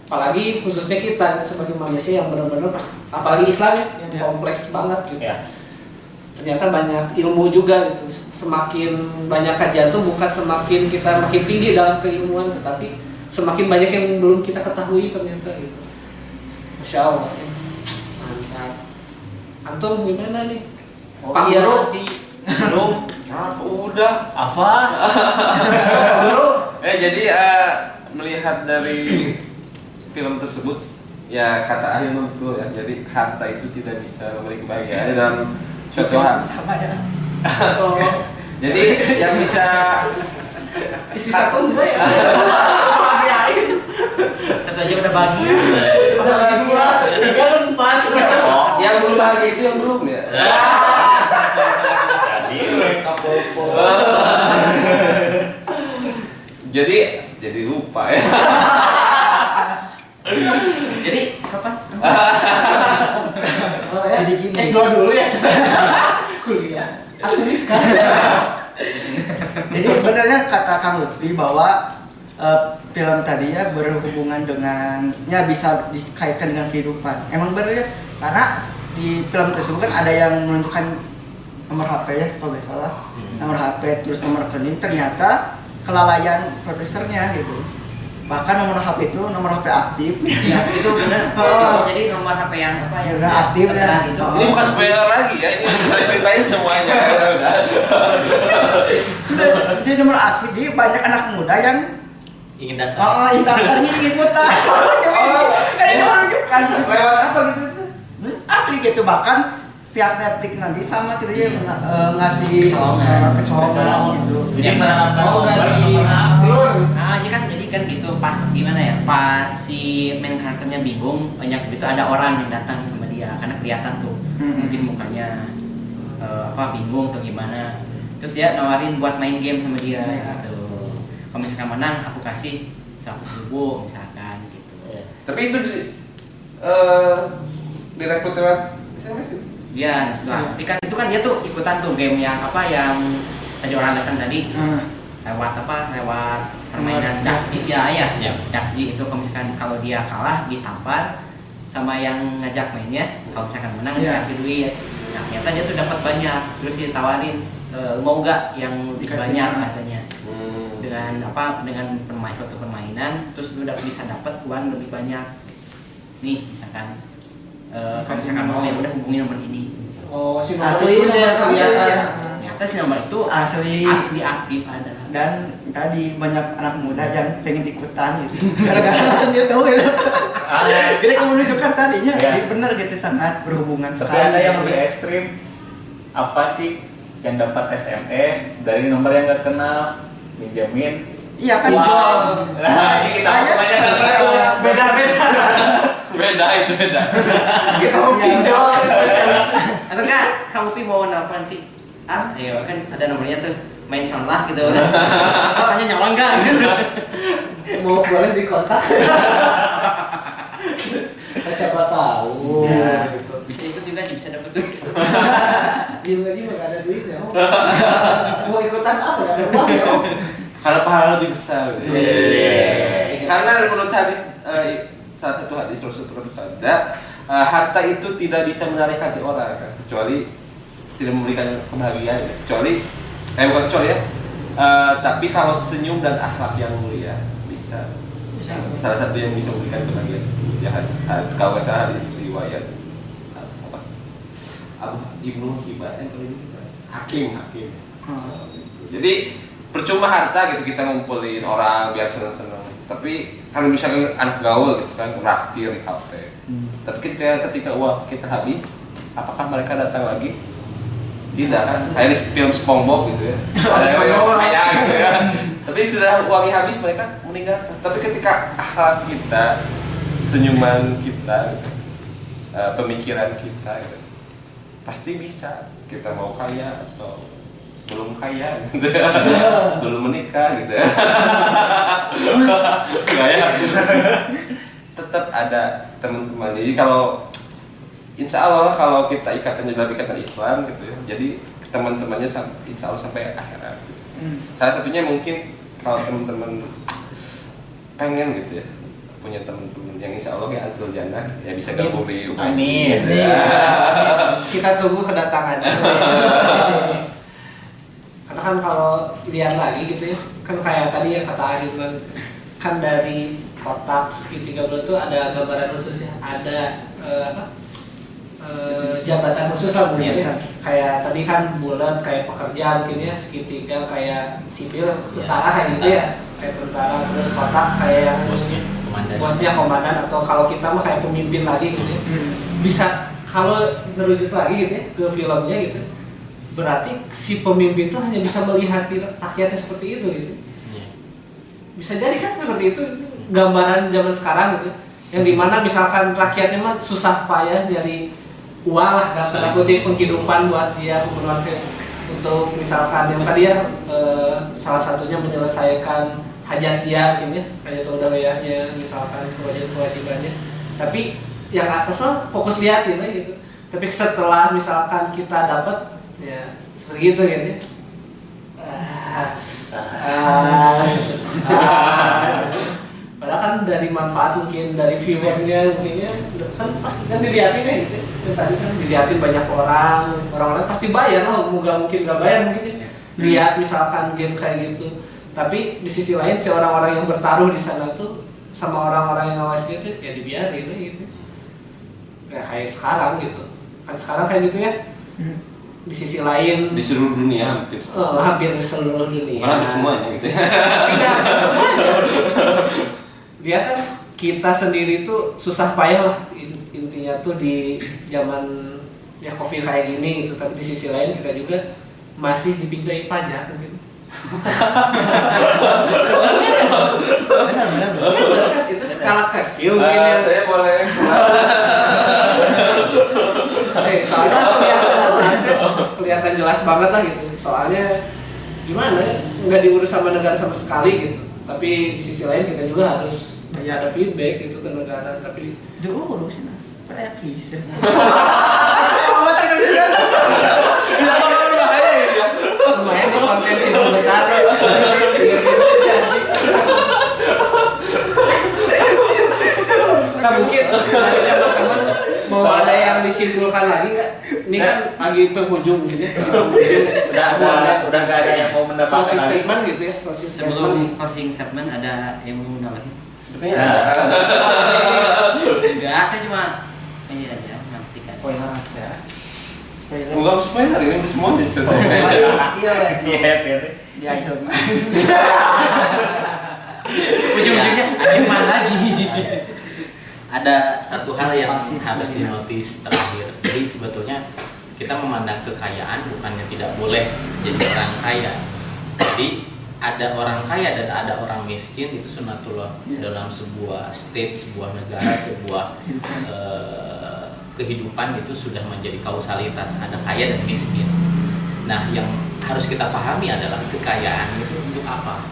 Apalagi khususnya kita sebagai manusia yang benar-benar apalagi Islam ya, yang kompleks banget gitu. Ya. Ternyata banyak ilmu juga gitu. Semakin banyak kajian tuh bukan semakin kita makin tinggi dalam keilmuan, tetapi semakin banyak yang belum kita ketahui ternyata gitu. Masya Allah. Mantap. Antum gimana nih? Pak Guru? Belum. Udah. Apa? Guru. Jadi melihat dari film tersebut, ya kata Ahilman betul ya. Jadi harta itu tidak bisa memberi kebahagiaan dan suatu hal. Jadi yang bisa Isi satu enggak ya? Satu aja udah bagi. Udah lagi 2, 3 dan 4. Yang belum bahagia itu yang belum ya. Jadi lupa ya. Jadi kapan? Jadi gini. S2 dulu ya. Kuliah. Jadi benernya kata Kang Lutfi bahwa film tadinya berhubungan dengannya bisa dikaitkan dengan kehidupan. Emang bener ya, karena di film tersebut kan ada yang menunjukkan nomor HP ya kalau nggak salah, nomor HP terus nomor rekening, ternyata kelalaian produsernya gitu. Bahkan nomor HP itu nomor HP aktif. Ya, itu benar. Jadi nomor HP yang apa yang udah aktif ya. itu. Ini bukan spoiler lagi ya, ini udah ceritain semuanya. Jadi nomor aktif, jadi banyak anak muda yang Ingin datang. ingin daftar ingin ikutan. Kan ini menunjukkan Lewat apa gitu? asli gitu, bahkan pihak Netflix nanti sama tuh dia ngasih kecolongan gitu. Jadi menanamkan nomor aktif. Nah, jadi kan gitu pas gimana ya? Pas si main karakternya bingung, banyak itu ada orang yang datang sama dia karena kelihatan tuh mungkin mukanya bingung atau gimana. Terus dia nawarin buat main game sama dia gitu. Kalau misalkan menang aku kasih 100.000 misalkan gitu. Tapi itu direkrut lewat SMS itu. Iya, tapi kan itu kan dia tuh ikutan tuh game yang yang tadi orang datang tadi lewat permainan dakji dakji itu kalau dia kalah ditampar sama yang ngajak mainnya, kalau misalkan menang dikasih duit. Nah ternyata dia tuh dapat banyak, terus ditawarin mau gak yang lebih banyak katanya dengan suatu permainan, terus lu bisa dapat uang lebih banyak nih misalkan. Kalau misalkan mau ya udah hubungi nomor ini. Oh, si nomor Asli itu yang kelihatan. Ternyata si nomor itu asli aktif ada. Dan tadi banyak anak muda yang pengen ikutan gitu. Gara-gara dia tahu gitu. Jadi kamu menunjukkan tadinya jadi benar gitu, sangat berhubungan Tapi sekali. ada yang lebih ekstrim. Apa sih yang dapat SMS dari nomor yang nggak kenal, minjamin? Iya kan. Nah, ini kita kebanyakan Beda. Gitu pinjol. Atau enggak kamu mau nelfon nanti? Ayo kan ada nomornya tuh, main sound lah gitu. Katanya nyala enggak? Mau boleh dikontak. Siapa tahu. Ya. Gitu. Bisa ikut juga bisa dapat duit. Diem lagi nggak ada duitnya. Mau ikutan apa? Nggak ada uang ya. Karena pahala lebih besar. Karena menurut hadis salah satu hadis Rasulullah bersabda, harta itu tidak bisa menarik hati orang kecuali tidak memberikan kebahagiaan, bukan kecuali ya. Tapi kalau senyum dan akhlak yang mulia bisa. Salah satu yang bisa memberikan kebahagiaan tersebut. Kalau nggak salah hadis riwayat Abu Ibnu Hakim. Jadi percuma harta gitu kita ngumpulin orang biar seneng-seneng. Tapi kalau misalnya anak gaul gitu kan, raktir di kafe. Tapi ketika uang kita habis, apakah mereka datang lagi? Tidak kan? Kayak di film SpongeBob gitu ya. Ada yang kaya gitu ya. Tapi sudah uangnya habis mereka meninggalkan. Tapi ketika akhlak kita, senyuman kita, gitu, pemikiran kita, gitu, pasti bisa. Kita mau kaya atau belum kaya gitu ya. Belum menikah gitu ya. Kaya. Tetap ada teman-teman. Jadi kalau insya Allah kalau kita ikatannya dalam ikatan Islam gitu ya, jadi teman-temannya insya Allah sampai akhirat gitu. Salah satunya mungkin kalau teman-teman pengen gitu ya punya teman-teman yang insya Allah ya antul jannah ya bisa gabung di UMI. Amin. Ya. Kita tunggu kedatangannya. Karena kan kalau lihat lagi gitu ya, kan kayak tadi ya kata Ahilman, kan dari kotak segitiga bulat itu ada gambaran khususnya, ada jabatan khusus lah mungkin ya. Kayak tadi kan bulat kayak pekerja mungkin ya, segitiga kayak sipil, tentara kayak gitu ya, kayak tentara, terus kotak kayak yang bosnya komandan, atau kalau kita mah kayak pemimpin lagi gitu ya. Bisa kalau merujuk lagi gitu ya ke filmnya gitu, berarti si pemimpin itu hanya bisa melihat rakyatnya seperti itu gitu. Bisa jadi kan seperti itu gambaran zaman sekarang gitu, yang dimana misalkan rakyatnya mah susah payah nyari uang lah dalam tanda kutip penghidupan buat dia mengeluarkan untuk misalkan yang tadi ya salah satunya menyelesaikan hajat dia mungkin ya, hajat udawiyahnya misalkan kewajiban-kewajibannya, tapi yang atas mah fokus liatin aja gitu. Tapi setelah misalkan kita dapat ya seperti itu gitu ya. Padahal kan dari manfaat mungkin dari viewernya mungkinnya kan pasti kan dilihatin ya gitu. Dan tadi kan dilihatin banyak orang pasti bayar loh, mungkin nggak bayar mungkin ya. Lihat misalkan game kayak gitu. Tapi di sisi lain si orang-orang yang bertaruh di sana tuh sama orang-orang yang ngawas gitu ya dibiarin gitu. Ya kayak sekarang gitu. Kan sekarang kayak gitu ya. Di sisi lain Di seluruh dunia hampir. Hampir di seluruh dunia. Hampir semuanya gitu ya. Tidak hampir semuanya sih. Dia kan kita sendiri tuh susah payah lah intinya tuh di zaman ya COVID kayak gini gitu. Tapi di sisi lain kita juga masih dipinjai pajak mungkin. Benar kan itu skala kecil mungkin ya. Saya boleh. Soalnya kelihatan jelas banget lah gitu. Soalnya gimana ya, nggak diurus sama negara sama sekali gitu. Tapi di sisi lain kita juga harus ada feedback gitu ke negara. Tapi diurusin pada kisah. Lumayan di konten sih besar. Nah mungkin dari teman-teman mau ada yang disimpulkan lagi nggak? Ini kan lagi penghujung mungkin ya. Udah nggak ada yang mau mendapatkan closing lagi. statement gitu ya. Sebelum closing statement ada yang mau nambahin? Sepertinya ada. Enggak, saya cuma ini aja menantikan. Spoiler aja. Enggak spoiler ini semua cerita. Iya wes. Di akhir. Ujung-ujungnya Ahilman lagi. Ada satu hal yang harus dinotis terakhir. Jadi sebetulnya kita memandang kekayaan bukannya tidak boleh jadi orang kaya. Jadi ada orang kaya dan ada orang miskin, itu sunatullah dalam sebuah state, sebuah negara, sebuah kehidupan itu sudah menjadi kausalitas, ada kaya dan miskin. Nah, yang harus kita pahami adalah kekayaan itu untuk apa?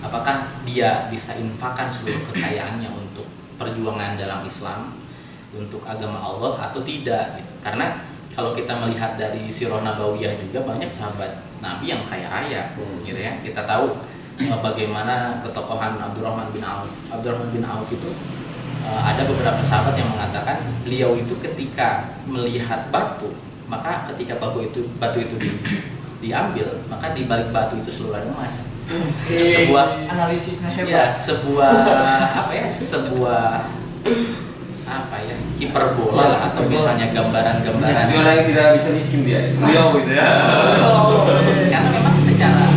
Apakah dia bisa infakkan seluruh kekayaannya untuk perjuangan dalam Islam, untuk agama Allah atau tidak gitu. Karena kalau kita melihat dari sirah nabawiyah juga banyak sahabat Nabi yang kaya raya gitu ya. Kita tahu bagaimana ketokohan Abdurrahman bin Auf. Abdurrahman bin Auf itu ada beberapa sahabat yang mengatakan beliau itu ketika melihat batu, maka ketika batu itu diambil, maka di balik batu itu seluruh emas. Sebuah analisisnya hebat. Ya, sebuah hiperbola lah, atau misalnya gambaran-gambaran. Dia orang yang tidak bisa miskin dia. Beliau gitu ya. Karena memang secara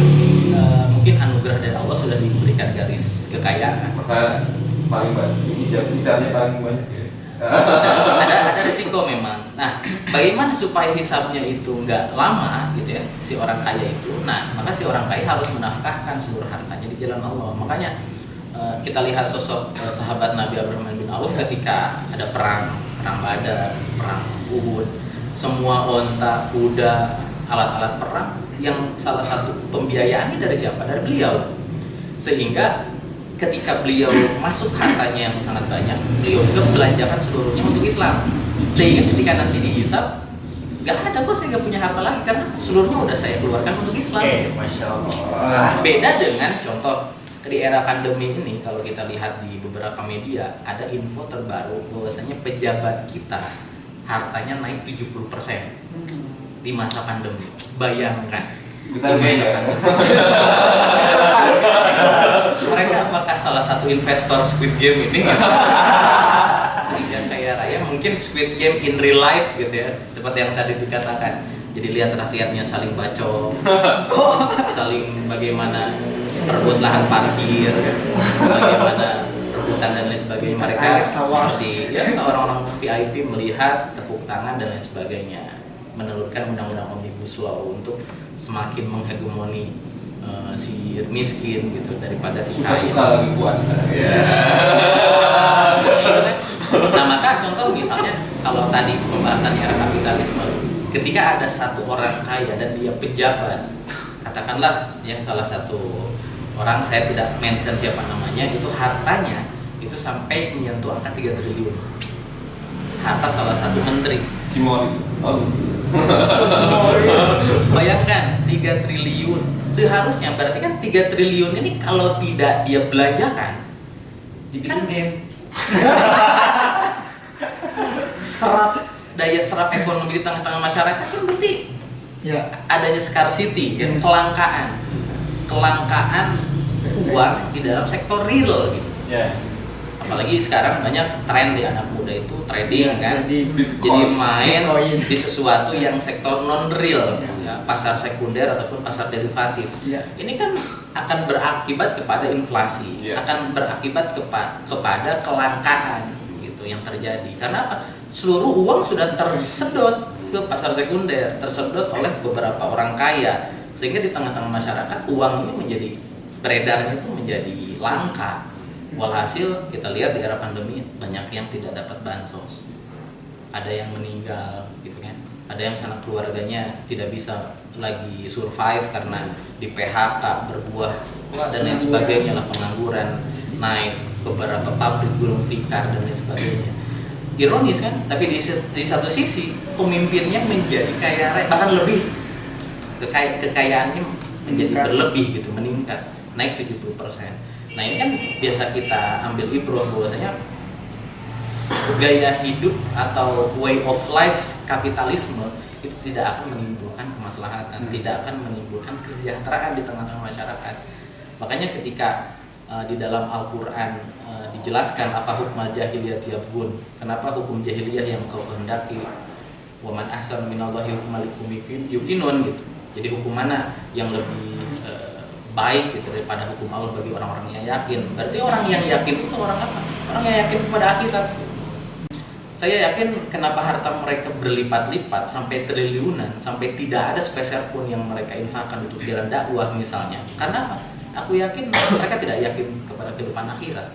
mungkin anugerah dari Allah sudah diberikan garis kekayaan. Maka paling banyak, misalnya paling banyak ya. ada risiko memang. Nah, bagaimana supaya hisabnya itu nggak lama gitu ya, si orang kaya itu. Nah, maka si orang kaya harus menafkahkan seluruh hartanya di jalan Allah. Makanya kita lihat sosok sahabat Nabi Abdurrahman bin Auf ketika ada perang Badar, perang Uhud, semua onta, kuda, alat-alat perang yang salah satu pembiayaannya dari siapa? Dari beliau. Sehingga ketika beliau masuk hartanya yang sangat banyak, beliau juga belanjakan seluruhnya untuk Islam. Sehingga ketika nanti dihisab, gak ada kok saya gak punya harta lagi karena seluruhnya udah saya keluarkan untuk Islam. Masya Allah. Beda dengan contoh di era pandemi ini, kalau kita lihat di beberapa media ada info terbaru bahwasanya pejabat kita hartanya naik 70% di masa pandemi. Bayangkan. Mereka apakah salah satu investor Squid Game ini? Sehingga kaya raya, mungkin Squid Game in real life gitu ya, seperti yang tadi dikatakan. Jadi lihat rakyatnya saling bacok, saling bagaimana perebut lahan parkir, bagaimana rebutan dan lain sebagainya. Mereka seperti ya orang-orang VIP melihat tepuk tangan dan lain sebagainya, menelurkan undang-undang omnibus law untuk semakin menghegemoni si miskin gitu daripada si kaya. Suka-suka lagi puasa. Nah, maka contoh misalnya kalau tadi pembahasan era kapitalisme, ketika ada satu orang kaya dan dia pejabat, katakanlah ya salah satu orang, saya tidak mention siapa namanya, itu hartanya itu sampai menyentuh angka 3 triliun. Harta salah satu menteri. Cimori. Bayangkan 3 triliun. Seharusnya berarti kan 3 triliun ini kalau tidak dia belanjakan dibikin game. Daya serap ekonomi di tengah-tengah masyarakat kan berarti adanya scarcity, ya, kelangkaan uang di dalam sektor real gitu. Apalagi sekarang banyak tren di anak muda itu trading kan, jadi main di sesuatu yang sektor non real, ya, pasar sekunder ataupun pasar derivatif. Ini kan akan berakibat kepada inflasi, akan berakibat kepada kelangkaan gitu yang terjadi. Karena apa? Seluruh uang sudah tersedot ke pasar sekunder, tersedot oleh beberapa orang kaya, sehingga di tengah-tengah masyarakat uang ini menjadi beredarnya itu menjadi langka. Walhasil kita lihat di era pandemi banyak yang tidak dapat bansos, ada yang meninggal gitu kan, ada yang sanak keluarganya tidak bisa lagi survive karena di PHK, berbuah dan lain sebagainya lah, pengangguran naik, beberapa pabrik gulung tikar dan lain sebagainya. Ironis kan, tapi di satu sisi pemimpinnya menjadi kaya raya, bahkan lebih, kekayaannya menjadi berlebih gitu, meningkat, naik 70%. Nah ini kan biasa kita ambil ibroh bahwasanya gaya hidup atau way of life kapitalisme itu tidak akan menimbulkan kemaslahatan, tidak akan menimbulkan kesejahteraan di tengah-tengah masyarakat. Makanya ketika di dalam Al-Quran dijelaskan apa hukum jahiliyah yabghun, kenapa hukum jahiliyah yang kau kehendaki, wa man ahsanu minallahi hukman yuqinun gitu. Jadi hukum mana yang lebih baik gitu daripada hukum Allah bagi orang-orang yang yakin. Berarti orang yang yakin itu orang apa? Orang yang yakin kepada akhirat. Saya yakin kenapa harta mereka berlipat-lipat sampai triliunan, sampai tidak ada sepeser pun yang mereka infakkan untuk jalan dakwah misalnya. Karena apa? Aku yakin mereka tidak yakin kepada kehidupan akhirat.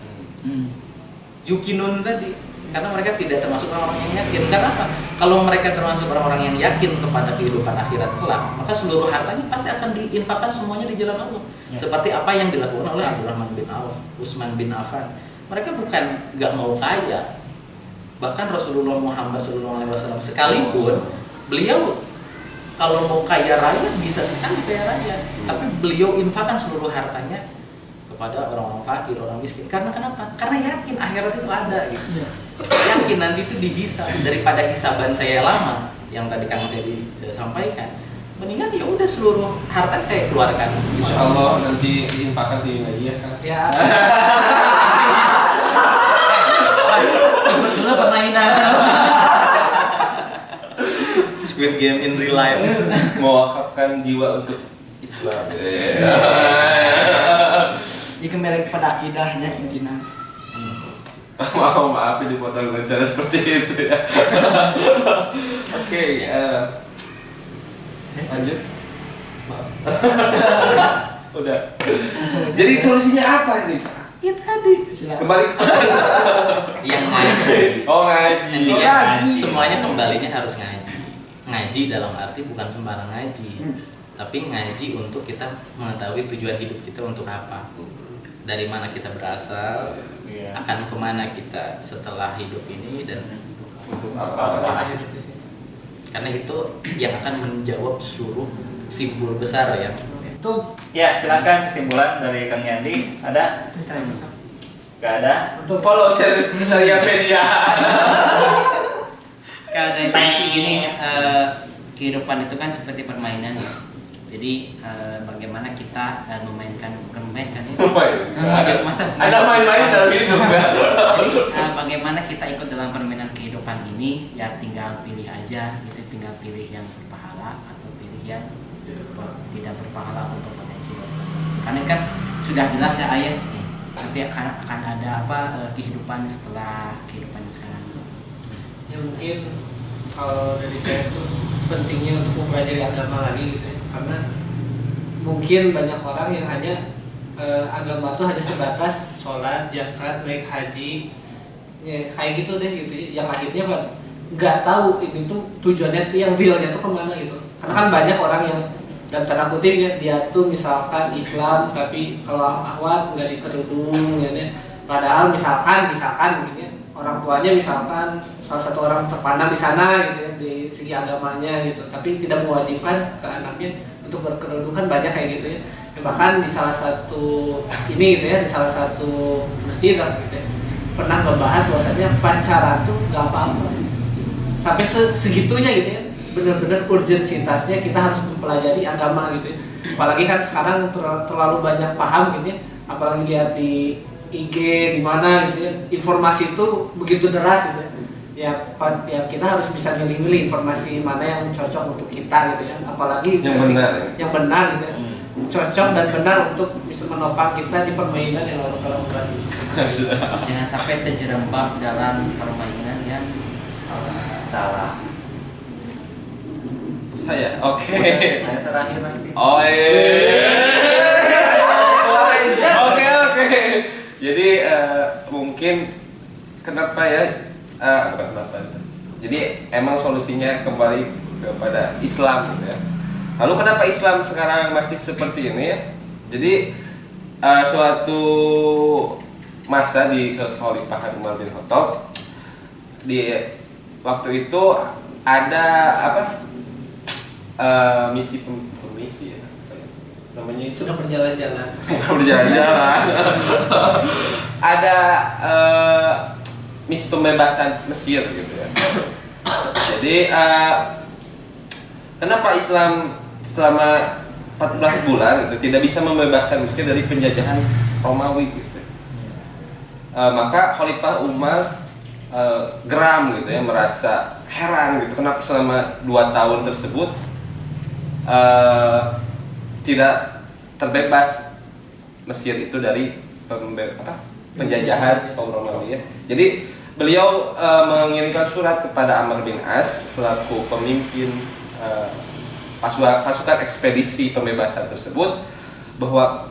Yukinun tadi, karena mereka tidak termasuk orang-orang yang yakin. Karena apa? Kalau mereka termasuk orang-orang yang yakin kepada kehidupan akhirat kelak, maka seluruh hartanya pasti akan diinfakkan semuanya di jalan Allah. Seperti apa yang dilakukan oleh Abdurrahman bin Auf, Utsman bin Affan. Mereka bukan nggak mau kaya. Bahkan Rasulullah Muhammad SAW sekalipun beliau kalau mau kaya raya bisa sekali kaya raya, tapi beliau infakkan seluruh hartanya kepada orang-orang fakir, orang miskin. Karena kenapa? Karena yakin akhirat itu ada gitu. Yakin nanti itu dihisab, daripada hisaban saya lama yang tadi Kang Teddy sampaikan. Mendingan ya udah seluruh harta saya keluarkan. Insya Allah nanti diinfakkan di media kan. Ya. Ikut dulu permainan. Squid Game in real life. Mewakafkan jiwa untuk Islam. Jika kembali kepada akidahnya intinya. Maaf dipotong dengan cara seperti itu ya. Oke, lanjut. Maaf. Udah. Jadi solusinya apa ini? Ya tadi. Kembali ke Yang ngaji. Oh ngaji. Intinya ngaji. semuanya kembalinya harus ngaji. Ngaji dalam arti bukan sembarang ngaji, tapi ngaji untuk kita mengetahui tujuan hidup kita untuk apa, dari mana kita berasal, akan kemana kita setelah hidup ini, dan Untuk apa? Karena itu yang akan menjawab seluruh simpul besar ya. Itu ya silakan kesimpulan dari Kang Yandi. Ada? Gak ada. Untuk follow share media. Kalau dari saya sih gini, kehidupan itu kan seperti permainan. Jadi bagaimana kita memainkan ya? Ada main-main dalam hidup kan? Jadi bagaimana kita ikut dalam permainan kehidupan ini, ya tinggal pilih aja, gitu, tinggal pilih yang berpahala atau pilih yang tidak berpahala atau berpotensi dosa. Karena kan sudah jelas ya ayat, nanti akan ada kehidupan setelah kehidupan sekarang. Ya mungkin kalau dari saya itu pentingnya untuk mempelajari agama lagi gitu ya. Karena mungkin banyak orang yang hanya agama itu hanya sebatas sholat, zakat, naik haji, ya, kayak gitu deh gitu. Yang akhirnya nggak tahu ini tuh tujuannya tuh yang realnya tuh kemana gitu. Karena kan banyak orang yang dan tanda kutip ya, dia tuh misalkan Islam tapi kalau ahwat nggak dikerudung ya, padahal misalkan mungkin ya, orang tuanya misalkan salah satu orang terpandang di sana gitu ya, di segi agamanya gitu, tapi tidak mewajibkan ke anaknya untuk berkerudung, kan banyak kayak gitu ya. Bahkan di salah satu ini gitu ya, di salah satu masjid gitu ya, pernah ngebahas bahwasanya pacaran tuh gak apa-apa sampai segitunya gitu ya. Benar-benar urgensitasnya kita harus mempelajari agama gitu ya. Apalagi kan sekarang terlalu banyak paham gitu ya, apalagi lihat di IG di mana gitu ya, informasi itu begitu deras gitu ya. Ya kita harus bisa milih-milih informasi mana yang cocok untuk kita gitu ya. Apalagi yang benar gitu ya. Cocok dan benar untuk bisa menopang kita di permainan yang lalu tadi. Jangan sampai terjerembab dalam permainan yang Salah. Saya, oke. Saya terakhir nanti. Oh oke. Jadi mungkin kenapa ya? Bukan kenapa. Jadi emang solusinya kembali kepada Islam gitu ya. Lalu kenapa Islam sekarang masih seperti ini ya? Jadi suatu masa di kekhalifahan Umar bin Khattab, di waktu itu ada misi ya, namanya itu Sudah berjalan-jalan. Ada misi pembebasan Mesir gitu ya. Jadi kenapa Islam selama 14 bulan itu tidak bisa membebaskan Mesir dari penjajahan Romawi gitu. Maka Khalifah Umar geram gitu ya, merasa heran gitu kenapa selama 2 tahun tersebut tidak terbebas Mesir itu dari penjajahan kaum Romawi ya. Jadi beliau mengirimkan surat kepada Amr bin As selaku pemimpin pasukan ekspedisi pembebasan tersebut bahwa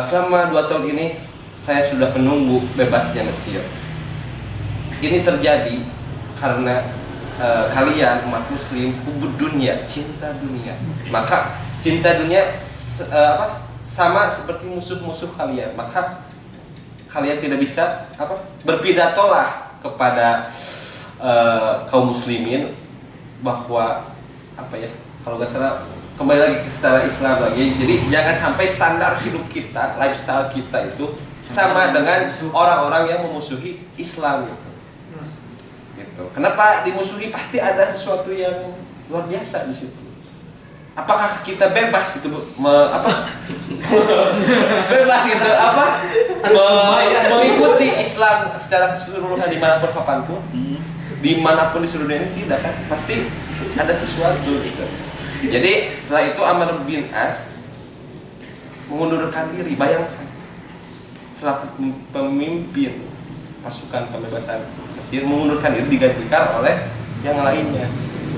selama 2 tahun ini saya sudah menunggu bebasnya Mesir. Ini terjadi karena kalian umat muslim hubud dunia, cinta dunia. Maka cinta dunia sama seperti musuh-musuh kalian. Maka kalian tidak bisa berpidatolah kepada kaum muslimin bahwa kalau nggak salah kembali lagi ke setara Islam lagi. Jadi jangan sampai standar hidup kita, lifestyle kita itu sama dengan orang-orang yang memusuhi Islam gitu. Kenapa dimusuhi? Pasti ada sesuatu yang luar biasa di situ. Apakah kita bebas gitu, bebas gitu, mengikuti Islam secara keseluruhan dimanapun kapanpun, dimanapun di seluruh dunia ini? Tidak kan? Pasti ada sesuatu gitu. Jadi setelah itu Amr bin As mengundurkan diri. Bayangkan selaku pemimpin pasukan pembebasan Mesir mengundurkan diri digantikan oleh yang lainnya,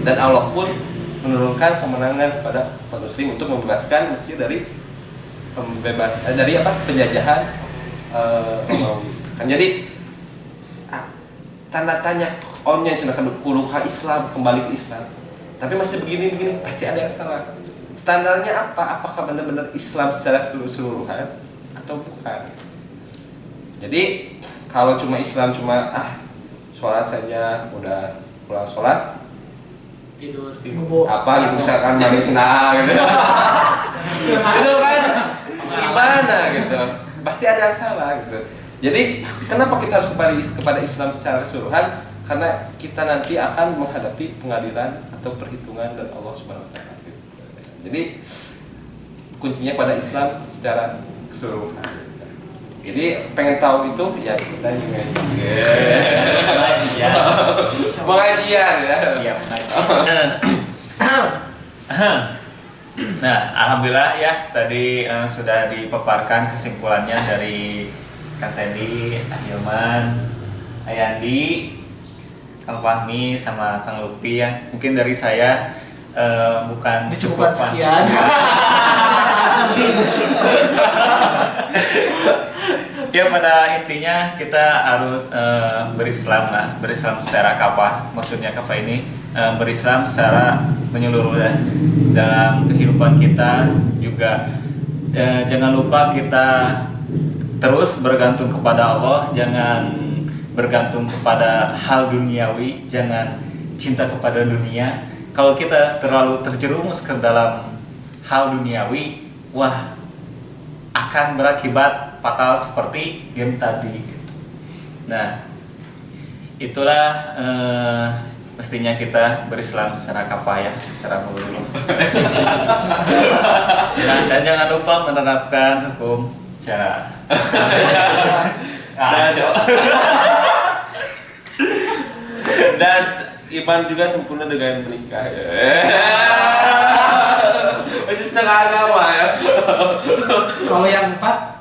dan Allah pun menurunkan kemenangan kepada umat muslim untuk membebaskan Mesir dari penjajahan Romawi. Kan jadi tanda tanya onnya cina kuluha Islam kembali ke Islam, tapi masih begini pasti ada yang salah. Standarnya apa? Apakah benar-benar Islam secara keseluruhan atau bukan? Jadi kalau cuma Islam sholat saja udah pulang sholat tidur apa gitu misalkan balik senang gitu itu kan gimana gitu, pasti ada yang salah gitu. Jadi kenapa kita harus kepada Islam secara keseluruhan? Karena kita nanti akan menghadapi pengadilan atau perhitungan dari Allah Subhanahu wa taala. Jadi kuncinya pada Islam secara keseluruhan. Jadi pengen tahu itu ya kita pengajian ya. Iya, Nah, alhamdulillah ya tadi sudah dipaparkan kesimpulannya dari Kang Tendi, Ahilman, Ayandi, Kang Fahmi sama Kang Lupi ya. Mungkin dari saya bukan Cukup sekian. Ya pada intinya kita harus berislam lah, berislam secara kafah. Maksudnya kafah ini berislam secara menyeluruh ya. Dalam kehidupan kita juga jangan lupa kita terus bergantung kepada Allah, jangan bergantung kepada hal duniawi, jangan cinta kepada dunia. Kalau kita terlalu terjerumus ke dalam hal duniawi, wah akan berakibat fatal seperti game tadi gitu. Nah, itulah mestinya kita berislam secara kafah ya, secara menyeluruh. Nah, dan jangan lupa menerapkan hukum secara dan iman juga sempurna dengan menikah. Itu setengah agama ya. Kalau yang 4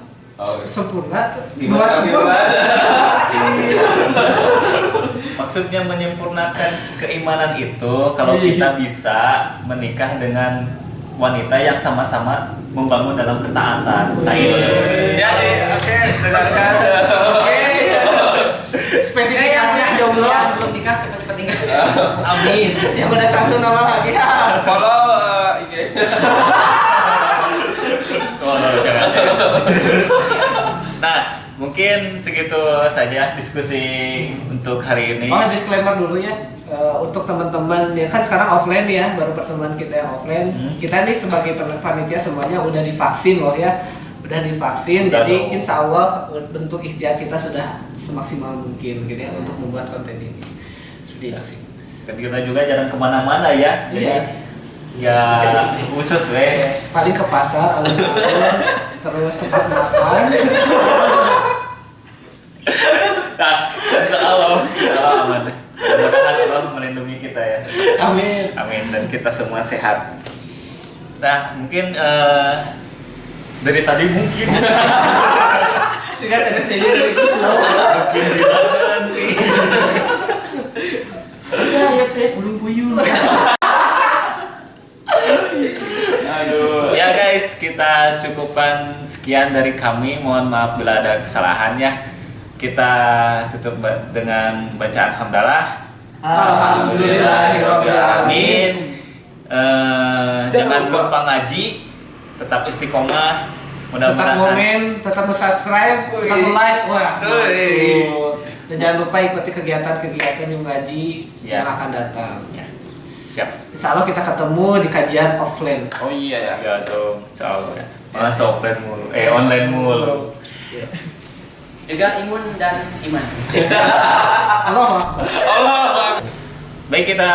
sempurna, Gimana? Maksudnya menyempurnakan keimanan itu kalau kita bisa menikah dengan wanita yang sama-sama membangun dalam ketaatan. Nah, Jadi, oke, dengarkan. Oke. spesifikasi jomblo yang belum nikah cepat-cepat nikah. amin yang udah 1 nama lagi ya. Kalau ini Nah, mungkin segitu saja diskusi untuk hari ini. Oh, disclaimer dulu ya. Untuk teman-teman ya kan sekarang offline ya, baru pertemuan kita yang offline. Kita nih sebagai panitia semuanya udah divaksin loh ya. Udah divaksin, jadi insya Allah bentuk ikhtiar kita sudah semaksimal mungkin gitu ya untuk membuat konten ini. Seperti itu sih. Dan kita juga jarang kemana-mana ya. Iya. Ya khusus Paling ke pasar, alun-alun, terus tempat makan. Nah, insya Allah aman. Mudah-mudahan Allah melindungi kita ya. Amin. Amin, dan kita semua sehat. Nah, mungkin dari tadi mungkin Sehingga tadi lagi slow. mungkin nanti. Saya puyung-puyung. Aduh. Ya guys, kita cukupkan sekian dari kami. Mohon maaf bila ada kesalahan ya. Kita tutup dengan bacaan hamdalah. Alhamdulillahirabbil alamin. Jangan lupa ngaji, tetap istiqomah. Tetap Mudah-mudahan komen, tetap subscribe, tetap like. Wah, mantap. Dan jangan lupa ikuti kegiatan-kegiatan yang ngaji yang akan datang. siap. Insya Allah kita ketemu di kajian offline. Oh iya ya. Ya dong, insya Allah ya. Masa offline mulu, online mulu. Juga imun dan iman. Allah. Baik, kita